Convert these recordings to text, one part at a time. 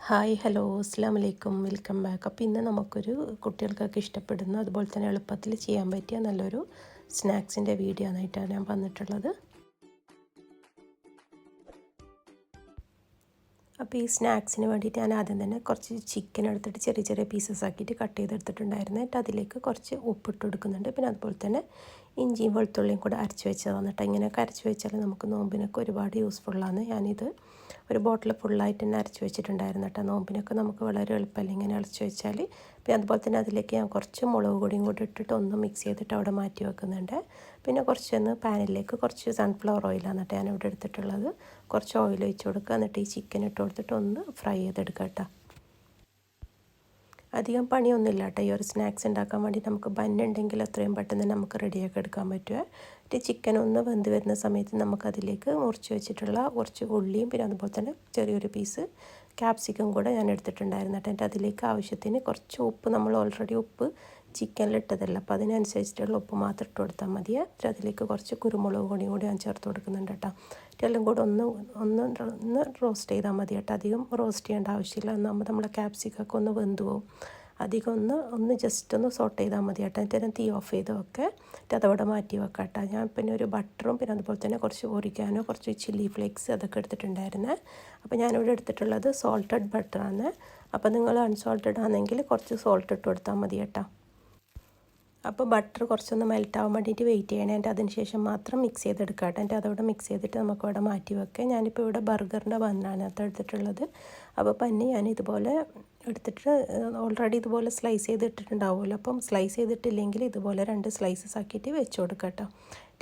Hi hello അസ്സാം വലൈക്കും welcome back. അപ്പോൾ ഇന്ന് നമുക്കൊരു കുട്ടികൾക്കൊക്കെ ഇഷ്ടപ്പെടുന്ന അതുപോലെ തന്നെ എളുപ്പത്തിൽ ചെയ്യാൻ പറ്റിയ നല്ലൊരു സ്നാക്സിൻ്റെ വീഡിയോ ആയിട്ടാണ് ഞാൻ വന്നിട്ടുള്ളത്. അപ്പോൾ ഈ സ്നാക്സിന് വേണ്ടിയിട്ട് ഞാൻ ആദ്യം തന്നെ കുറച്ച് ചിക്കൻ എടുത്തിട്ട് ചെറിയ ചെറിയ പീസസ് ആക്കിയിട്ട് കട്ട് ചെയ്തെടുത്തിട്ടുണ്ടായിരുന്നു. എന്നിട്ട് അതിലേക്ക് കുറച്ച് ഉപ്പിട്ട് കൊടുക്കുന്നുണ്ട്. പിന്നെ അതുപോലെ തന്നെ ഇഞ്ചിയും വെളുത്തുള്ളിയും കൂടെ അരച്ച് വെച്ചതാണ് കേട്ടോ. ഇങ്ങനെയൊക്കെ അരച്ച് വെച്ചാൽ നമുക്ക് നോമ്പിനൊക്കെ ഒരുപാട് യൂസ്ഫുള്ളാണ്. ഞാനിത് ഒരു ബോട്ടിൽ ഫുള്ളായിട്ട് തന്നെ അരച്ച് വെച്ചിട്ടുണ്ടായിരുന്നു കേട്ടോ. നോമ്പിനൊക്കെ നമുക്ക് വളരെ എളുപ്പമല്ല ഇങ്ങനെ അരച്ച് വെച്ചാൽ. പിന്നെ അതുപോലെ തന്നെ അതിലേക്ക് ഞാൻ കുറച്ച് മുളക് പൊടിയും കൂടി ഇട്ടിട്ട് ഒന്ന് മിക്സ് ചെയ്തിട്ട് അവിടെ മാറ്റി വെക്കുന്നുണ്ട്. പിന്നെ കുറച്ചൊന്ന് പാനിലേക്ക് കുറച്ച് സൺഫ്ലവർ ഓയിലാണ് കേട്ടോ ഞാനിവിടെ എടുത്തിട്ടുള്ളത്. കുറച്ച് ഓയിൽ ഒഴിച്ച് കൊടുക്കുക. എന്നിട്ട് ഈ ചിക്കൻ ഇട്ട് കൊടുത്തിട്ട് ഒന്ന് ഫ്രൈ ചെയ്തെടുക്കുക കേട്ടോ. അധികം പണിയൊന്നുമില്ല കേട്ടോ. ഈ ഒരു സ്നാക്സ് ഉണ്ടാക്കാൻ വേണ്ടി നമുക്ക് ബന്നുണ്ടെങ്കിൽ അത്രയും പെട്ടെന്ന് നമുക്ക് റെഡിയാക്കി എടുക്കാൻ പറ്റുക. ചിക്കൻ ഒന്ന് വെന്ത് വരുന്ന സമയത്ത് നമുക്കതിലേക്ക് മുറിച്ച് വെച്ചിട്ടുള്ള കുറച്ച് ഉള്ളിയും പിന്നെ അതുപോലെ തന്നെ ചെറിയൊരു പീസ് ക്യാപ്സിക്കം കൂടെ ഞാൻ എടുത്തിട്ടുണ്ടായിരുന്നു കേട്ടോ. എന്നിട്ട് അതിലേക്ക് ആവശ്യത്തിന് കുറച്ച് ഉപ്പ്, നമ്മൾ ഓൾറെഡി ഉപ്പ് ചിക്കനിലിട്ടതല്ല, അപ്പോൾ അതിനനുസരിച്ചിട്ടുള്ള ഉപ്പ് മാത്രം ഇട്ട് കൊടുത്താൽ മതിയെ. അതിലേക്ക് കുറച്ച് കുരുമുളക് പൊടിയും കൂടി ഞാൻ ചേർത്ത് കൊടുക്കുന്നുണ്ട് കേട്ടോ. എല്ലാം കൂടെ ഒന്ന് റോസ്റ്റ് ചെയ്താൽ മതി കേട്ടോ. അധികം റോസ്റ്റ് ചെയ്യേണ്ട ആവശ്യമില്ല. ഒന്നാകുമ്പോൾ നമ്മളെ ക്യാപ്സിക്കൊക്കെ ഒന്ന് വെന്ത് പോകും. അധികം ഒന്ന് ജസ്റ്റ് ഒന്ന് സോട്ട് ചെയ്താൽ മതി കേട്ടോ. എന്നിട്ട് തീ ഓഫ് ചെയ്ത് വെക്കുക. എന്നിട്ട് അതവിടെ മാറ്റി വെക്കാം കേട്ടോ. ഞാൻ പിന്നെ ഒരു ബട്ടറും പിന്നെ അതുപോലെ തന്നെ കുറച്ച് ഒറിഗാനോ, കുറച്ച് ചില്ലി ഫ്ലേക്സ് അതൊക്കെ എടുത്തിട്ടുണ്ടായിരുന്നേ. അപ്പോൾ ഞാനിവിടെ എടുത്തിട്ടുള്ളത് സോൾട്ടഡ് ബട്ടറാണ്. അപ്പോൾ നിങ്ങൾ അൺസോൾട്ടഡ് ആണെങ്കിൽ കുറച്ച് സോൾട്ട് ഇട്ട് കൊടുത്താൽ മതി കേട്ടോ. അപ്പോൾ ബട്ടർ കുറച്ചൊന്ന് മെൽറ്റ് ആവാൻ വേണ്ടിയിട്ട് വെയിറ്റ് ചെയ്യണം. എന്നിട്ട് അതിന് ശേഷം മാത്രം മിക്സ് ചെയ്തെടുക്കുക കേട്ടോ. എന്നിട്ട് അതവിടെ മിക്സ് ചെയ്തിട്ട് നമുക്കവിടെ മാറ്റി വെക്കാം. ഞാനിപ്പോൾ ഇവിടെ ബർഗറിൻ്റെ ബന്നാണ് അത് എടുത്തിട്ടുള്ളത്. അപ്പോൾ പന്നി ഞാൻ ഇതുപോലെ എടുത്തിട്ട് ഓൾറെഡി ഇതുപോലെ സ്ലൈസ് ചെയ്തിട്ടുണ്ടാവുമല്ലോ. അപ്പം സ്ലൈസ് ചെയ്തിട്ടില്ലെങ്കിൽ ഇതുപോലെ 2 സ്ലൈസസ് ആക്കിയിട്ട് വെച്ച് കൊടുക്കുക കേട്ടോ.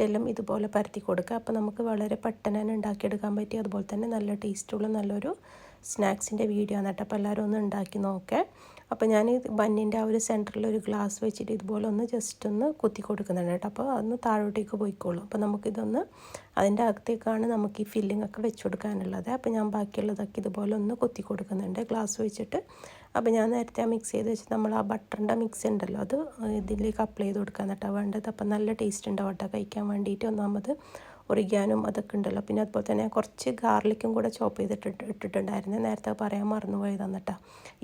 എല്ലാം ഇതുപോലെ പരത്തി കൊടുക്കുക. അപ്പോൾ നമുക്ക് വളരെ പെട്ടെന്ന് തന്നെ ഉണ്ടാക്കിയെടുക്കാൻ പറ്റി. അതുപോലെ തന്നെ നല്ല ടേസ്റ്റുള്ള നല്ലൊരു സ്നാക്സിൻ്റെ വീഡിയോ ആണ് കേട്ടോ. അപ്പോൾ എല്ലാവരും ഒന്ന് ഉണ്ടാക്കി നോക്കേ. അപ്പോൾ ഞാൻ ബന്നിൻ്റെ ആ ഒരു സെൻറ്ററിൽ ഒരു ഗ്ലാസ് വെച്ചിട്ട് ഇതുപോലെ ഒന്ന് ജസ്റ്റ് ഒന്ന് കുത്തി കൊടുക്കുന്നുണ്ട് കേട്ടോ. അപ്പോൾ അതൊന്ന് താഴോട്ടേക്ക് പോയിക്കോളും. അപ്പോൾ നമുക്കിതൊന്ന് അതിൻ്റെ അകത്തേക്കാണ് നമുക്ക് ഈ ഫില്ലിംഗ് ഒക്കെ വെച്ച് കൊടുക്കാനുള്ളത്. അപ്പോൾ ഞാൻ ബാക്കിയുള്ളതൊക്കെ ഇതുപോലെ ഒന്ന് കുത്തി കൊടുക്കുന്നുണ്ട് ഗ്ലാസ് വെച്ചിട്ട്. അപ്പോൾ ഞാൻ നേരത്തെ മിക്സ് ചെയ്ത് വെച്ച് നമ്മൾ ആ ബട്ടറിൻ്റെ മിക്സ് ഉണ്ടല്ലോ അത് ഇതിലേക്ക് അപ്ലൈ ചെയ്ത് കൊടുക്കാൻ കേട്ടോ വേണ്ടത്. അപ്പോൾ നല്ല ടേസ്റ്റ് ഉണ്ടാവും കേട്ടോ കഴിക്കാൻ വേണ്ടിയിട്ട്. ഒന്നാമത് ഒറിഗാനും അതൊക്കെ ഉണ്ടല്ലോ. പിന്നെ അതുപോലെ തന്നെ കുറച്ച് ഗാർലിക്കും കൂടെ ചോപ്പ് ചെയ്തിട്ട് ഇട്ടിട്ടുണ്ടായിരുന്നു. നേരത്തെ പറയാൻ മറന്നുപോയതാണ് കേട്ടോ.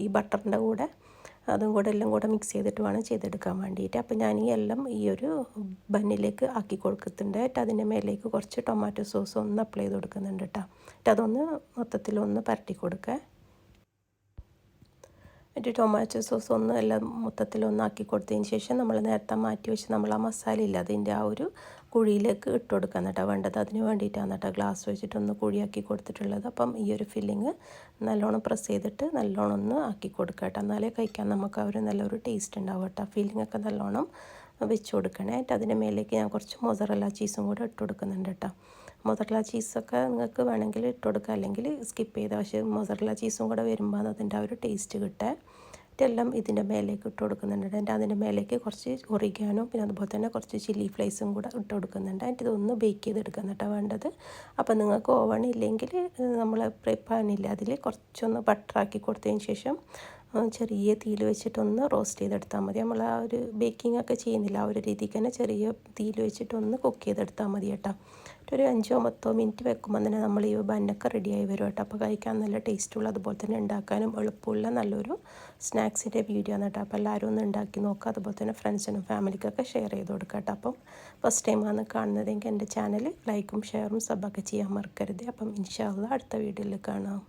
ഈ ബട്ടറിൻ്റെ കൂടെ അതും കൂടെ എല്ലാം കൂടെ മിക്സ് ചെയ്തിട്ട് വേണം ചെയ്തെടുക്കാൻ വേണ്ടിയിട്ട്. അപ്പോൾ ഞാൻ ഈ എല്ലാം ഈ ഒരു ബന്നിലേക്ക് ആക്കി കൊടുക്കുന്നുണ്ട്. അതിൻ്റെ മേലേക്ക് കുറച്ച് ടൊമാറ്റോ സോസ് ഒന്ന് അപ്ലൈ ചെയ്ത് കൊടുക്കുന്നുണ്ട് കേട്ടോ. അതൊന്ന് മൊത്തത്തിലൊന്ന് പരട്ടി കൊടുക്കുക. എന്നിട്ട് ടൊമാറ്റോ സോസ് ഒന്ന് എല്ലാം മൊത്തത്തിലൊന്നാക്കി കൊടുത്തതിന് ശേഷം നമ്മൾ നേരത്തെ മാറ്റി വെച്ച് നമ്മൾ ആ മസാല ഇല്ല അതിൻ്റെ ആ ഒരു കുഴിയിലേക്ക് ഇട്ട് കൊടുക്കാൻ കേട്ടോ വേണ്ടത്. അതിന് വേണ്ടിയിട്ടാണ് കേട്ടോ ഗ്ലാസ് വെച്ചിട്ടൊന്ന് കുഴിയാക്കി കൊടുത്തിട്ടുള്ളത്. അപ്പം ഈ ഒരു ഫില്ലിങ് നല്ലോണം പ്രസ് ചെയ്തിട്ട് നല്ലോണം ഒന്ന് ആക്കി കൊടുക്കുക കേട്ടോ. എന്നാലേ കഴിക്കാൻ നമുക്ക് ആ ഒരു നല്ലൊരു ടേസ്റ്റ് ഉണ്ടാവും കേട്ടോ. ഫില്ലിങ്ങൊക്കെ നല്ലോണം വെച്ച് കൊടുക്കണേ. അതിൻ്റെ മേലേക്ക് ഞാൻ കുറച്ച് മൊസറല്ല ചീസും കൂടെ ഇട്ട് കൊടുക്കുന്നുണ്ട് കേട്ടോ. മൊസറല്ല ചീസൊക്കെ നിങ്ങൾക്ക് വേണമെങ്കിൽ ഇട്ട് കൊടുക്കുക, അല്ലെങ്കിൽ സ്കിപ്പ് ചെയ്താൽ. പക്ഷേ മൊസറല്ല ചീസും കൂടെ വരുമ്പോൾ അതിൻ്റെ ആ ഒരു ടേസ്റ്റ് കിട്ടുക. എല്ലാം ഇതിൻ്റെ മേലേക്ക് ഇട്ട് കൊടുക്കുന്നുണ്ട്. എന്നിട്ട് അതിൻ്റെ മേലേക്ക് കുറച്ച് ഒറിഗാനോ പിന്നെ അതുപോലെ തന്നെ കുറച്ച് ചില്ലി ഫ്ലേക്സും കൂടെ ഇട്ട് കൊടുക്കുന്നുണ്ട്. എന്നിട്ട് ഇതൊന്ന് ബേക്ക് ചെയ്തെടുക്കാൻ കേട്ടോ വേണ്ടത്. അപ്പോൾ നിങ്ങൾക്ക് ഓവൺ ഇല്ലെങ്കിൽ നമ്മൾ ഫ്രൈ പാനില്ല അതിൽ കുറച്ചൊന്ന് ബട്ടറാക്കി കൊടുത്തതിന് ശേഷം ചെറിയ തീയിൽ വെച്ചിട്ടൊന്ന് റോസ്റ്റ് ചെയ്തെടുത്താൽ മതി. നമ്മൾ ആ ഒരു ബേക്കിംഗ് ഒക്കെ ചെയ്യുന്നില്ല ആ ഒരു രീതിക്ക് തന്നെ ചെറിയ തീയിൽ വെച്ചിട്ടൊന്ന് കുക്ക് ചെയ്തെടുത്താൽ മതി കേട്ടോ. ഒരു 5-10 മിനിറ്റ് വെക്കുമ്പോൾ തന്നെ നമ്മൾ ഈ ബന്നൊക്കെ റെഡിയായി വരും കേട്ടോ. അപ്പോൾ കഴിക്കാൻ നല്ല ടേസ്റ്റുള്ള അതുപോലെ തന്നെ ഉണ്ടാക്കാനും എളുപ്പമുള്ള നല്ലൊരു സ്നാക്സിൻ്റെ വീഡിയോ ആണ് കേട്ടോ. അപ്പോൾ എല്ലാവരും ഒന്ന് ഉണ്ടാക്കി നോക്കുക. അതുപോലെ തന്നെ ഫ്രണ്ട്സിനും ഫാമിലിക്കൊക്കെ ഷെയർ ചെയ്ത് കൊടുക്കുക കേട്ടോ. അപ്പം ഫസ്റ്റ് ടൈമാണ് കാണുന്നതെങ്കിൽ എൻ്റെ ചാനൽ ലൈക്കും ഷെയറും സബൊക്കെ ചെയ്യാൻ മറക്കരുത്. അപ്പം ഇൻഷാ അല്ലാഹ് അടുത്ത വീഡിയോയിൽ കാണാം.